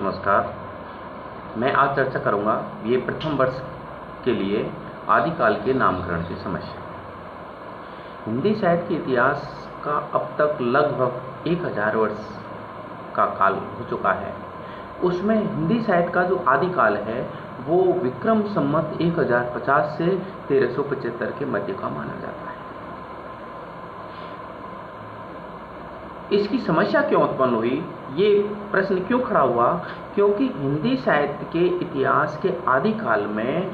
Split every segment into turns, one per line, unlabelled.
नमस्कार। मैं आज चर्चा करूंगा ये प्रथम वर्ष के लिए आदिकाल के नामकरण की समस्या। हिंदी साहित्य के इतिहास का अब तक लगभग 1000 वर्ष का काल हो चुका है। उसमें हिंदी साहित्य का जो आदिकाल है वो विक्रम संवत 1050 से 1375 के मध्य का माना जाता है। इसकी समस्या क्यों उत्पन्न हुई, ये प्रश्न क्यों खड़ा हुआ? क्योंकि हिंदी साहित्य के इतिहास के आदिकाल में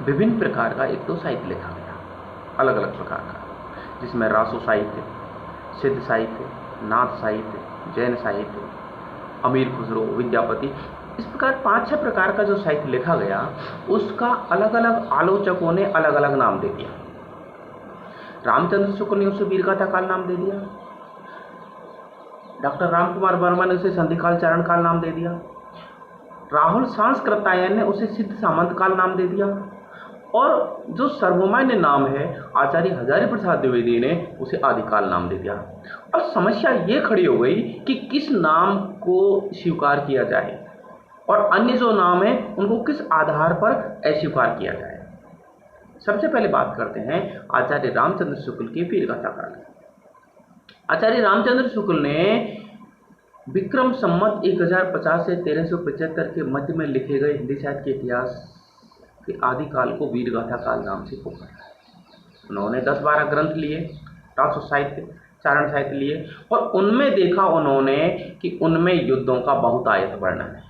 विभिन्न प्रकार का एक तो साहित्य लिखा गया, अलग अलग प्रकार का, जिसमें रासो साहित्य, सिद्ध साहित्य, नाथ साहित्य, जैन साहित्य, अमीर खुसरो, विद्यापति, इस प्रकार 5-6 प्रकार का जो साहित्य लिखा गया उसका अलग अलग आलोचकों ने अलग अलग नाम दे दिया। रामचंद्र शुक्ल ने उसे वीरगाथा काल नाम दे दिया, डॉक्टर रामकुमार वर्मा ने उसे संधिकाल चारण काल नाम दे दिया, राहुल सांस्कृतायन ने उसे सिद्ध सामंत काल नाम दे दिया, और जो सर्वमान्य नाम है आचार्य हजारी प्रसाद द्विवेदी ने उसे आदिकाल नाम दे दिया। और समस्या ये खड़ी हो गई कि किस नाम को स्वीकार किया जाए और अन्य जो नाम है उनको किस आधार पर अस्वीकार किया जाए। सबसे पहले बात करते हैं आचार्य रामचंद्र शुक्ल के वीरगाथा काल। आचार्य रामचंद्र शुक्ल ने विक्रम संवत 1050 से 1375 के मध्य में लिखे गए हिंदी साहित्य के इतिहास के आदिकाल को वीरगाथा काल नाम से पुकारा। उन्होंने 10-12 ग्रंथ लिए, रासो साहित्य, चारण साहित्य लिए, और उनमें देखा उन्होंने कि उनमें युद्धों का बहुतायत वर्णन है।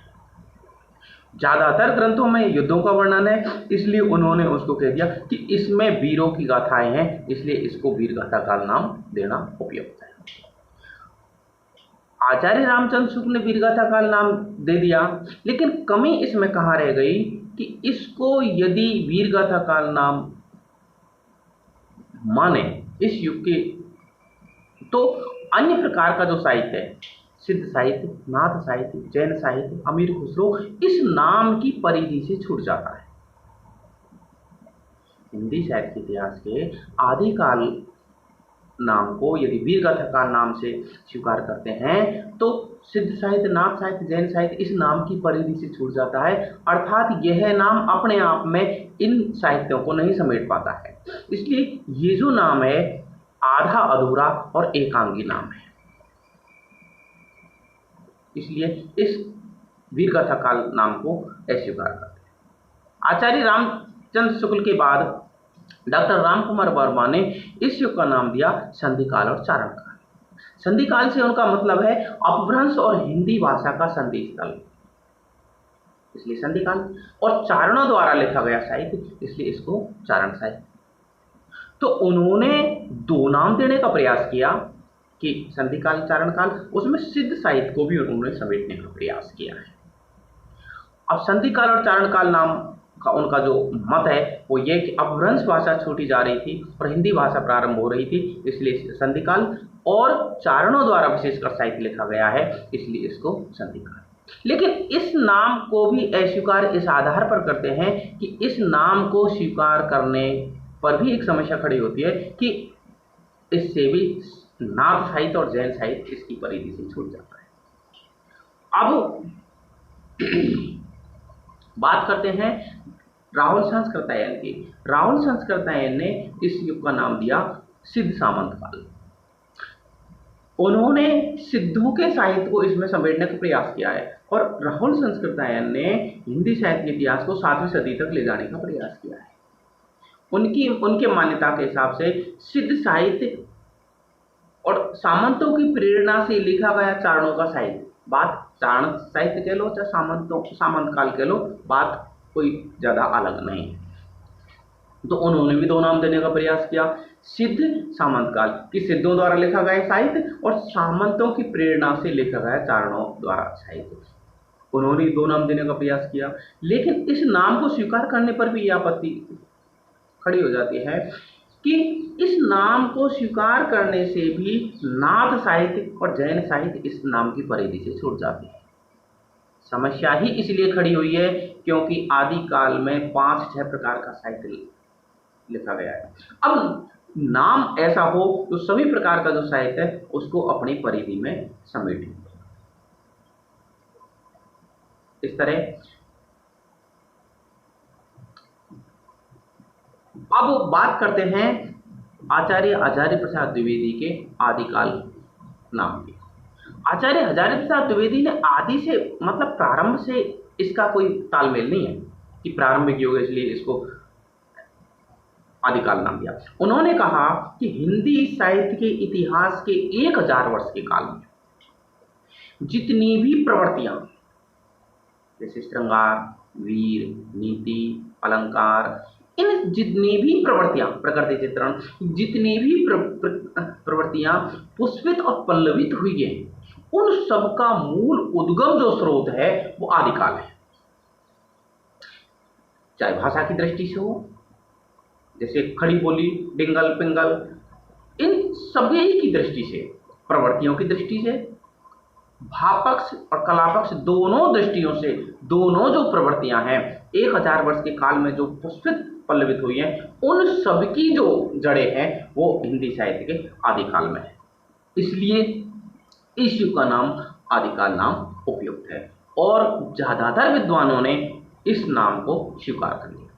ज्यादातर ग्रंथों में युद्धों का वर्णन है, इसलिए उन्होंने उसको कह दिया कि इसमें वीरों की गाथाएं हैं, इसलिए इसको वीरगाथा काल नाम देना उपयुक्त है। आचार्य रामचंद्र शुक्ल ने वीरगाथा काल नाम दे दिया, लेकिन कमी इसमें कहाँ रह गई कि इसको यदि वीरगाथा काल नाम माने इस युग के, तो अन्य प्रकार का जो साहित्य है, सिद्ध साहित्य, नाथ साहित्य, जैन साहित्य, अमीर खुसरो, इस नाम की परिधि से छूट जाता है। हिंदी साहित्य के इतिहास के आदिकाल नाम को यदि वीरगाथा काल नाम से स्वीकार करते हैं तो सिद्ध साहित्य, नाथ साहित्य, जैन साहित्य इस नाम की परिधि से छूट जाता है, अर्थात यह नाम अपने आप में इन साहित्यों को नहीं समेट पाता है। इसलिए ये जो नाम है आधा अधूरा और एकांगी नाम है, इसलिए इस वीरगाथा काल नाम को अस्वीकार करते हैं। आचार्य रामचंद्र शुक्ल के बाद डॉक्टर रामकुमार वर्मा ने इस युग का नाम दिया संधिकाल और चारण काल। संधिकाल से उनका मतलब है अपभ्रंश और हिंदी भाषा का संधि स्थल, इसलिए संधिकाल, और चारणों द्वारा लिखा गया साहित्य, इसलिए इसको चारण साहित्य। तो उन्होंने 2 नाम देने का प्रयास किया कि संधिकाल, चारण काल, उसमें सिद्ध साहित्य को भी उन्होंने समेटने का प्रयास किया है। अब संधिकाल और चारण काल नाम का उनका जो मत है वो ये कि अपभ्रंश भाषा छूटी जा रही थी और हिंदी भाषा प्रारंभ हो रही थी, इसलिए संधिकाल, और चारणों द्वारा विशेषकर साहित्य लिखा गया है, इसलिए इसको संधिकाल। लेकिन इस नाम को भी अस्वीकार इस आधार पर करते हैं कि इस नाम को स्वीकार करने पर भी एक समस्या खड़ी होती है कि इससे भी नाथ साहित्य और जैन साहित्य इसकी परिधि से छूट जाता है। अब बात करते हैं राहुल सांस्कृतायन की। राहुल सांस्कृतायन ने इस युग का नाम दिया सिद्ध सामंत काल। उन्होंने सिद्धों के साहित्य को इसमें समेटने का प्रयास किया है, और राहुल सांस्कृतायन ने हिंदी साहित्य के इतिहास को 7वीं सदी तक ले जाने का प्रयास किया है। उनके मान्यता के हिसाब से सिद्ध साहित्य और सामंतों की प्रेरणा से लिखा गया चारणों का साहित्य, बात चारण साहित्य कह लो चाहे सामंत काल कह लो, बात कोई ज्यादा अलग नहीं है। तो उन्होंने भी 2 नाम देने का प्रयास किया, सिद्ध सामंत काल, कि सिद्धों द्वारा लिखा गया साहित्य और सामंतों की प्रेरणा से लिखा गया चारणों द्वारा साहित्य। उन्होंने 2 नाम देने का प्रयास किया, लेकिन इस नाम को स्वीकार करने पर भी यह आपत्ति खड़ी हो जाती है कि इस नाम को स्वीकार करने से भी नाथ साहित्य और जैन साहित्य इस नाम की परिधि से छूट जाती है। समस्या ही इसलिए खड़ी हुई है क्योंकि आदिकाल में 5-6 प्रकार का साहित्य लिखा गया है। अब नाम ऐसा हो तो सभी प्रकार का जो साहित्य है उसको अपनी परिधि में समेटे। इस तरह। अब बात करते हैं आचार्य हजारी प्रसाद द्विवेदी के आदिकाल नाम की। आचार्य हजारी प्रसाद द्विवेदी ने आदि से मतलब प्रारंभ से इसका कोई तालमेल नहीं है कि प्रारंभिक युग है इसलिए इसको आदिकाल नाम दिया। उन्होंने कहा कि हिंदी साहित्य के इतिहास के 1000 वर्ष के काल में जितनी भी प्रवृत्तियां जैसे श्रृंगार, वीर, नीति, अलंकार, इन जितनी भी प्रवृत्तियां, प्रकृति चित्रण, जितनी भी प्रवृत्तियां पुष्पित और पल्लवित हुई है, उन सबका मूल उद्गम जो स्रोत है वो आदिकाल है। चाहे भाषा की दृष्टि से हो, जैसे खड़ी बोली, डिंगल पिंगल, इन सभी की दृष्टि से, प्रवृत्तियों की दृष्टि से, भाव पक्ष और कला पक्ष दोनों दृष्टियों से, दोनों जो प्रवृत्तियां हैं 1000 वर्ष के काल में जो पुष्पित पल्लवित हुई हैं, उन सबकी जो जड़ें हैं वो हिंदी साहित्य के आदिकाल में है। इसलिए इस युग का नाम आदिकाल नाम उपयुक्त है और ज्यादातर विद्वानों ने इस नाम को स्वीकार कर लिया।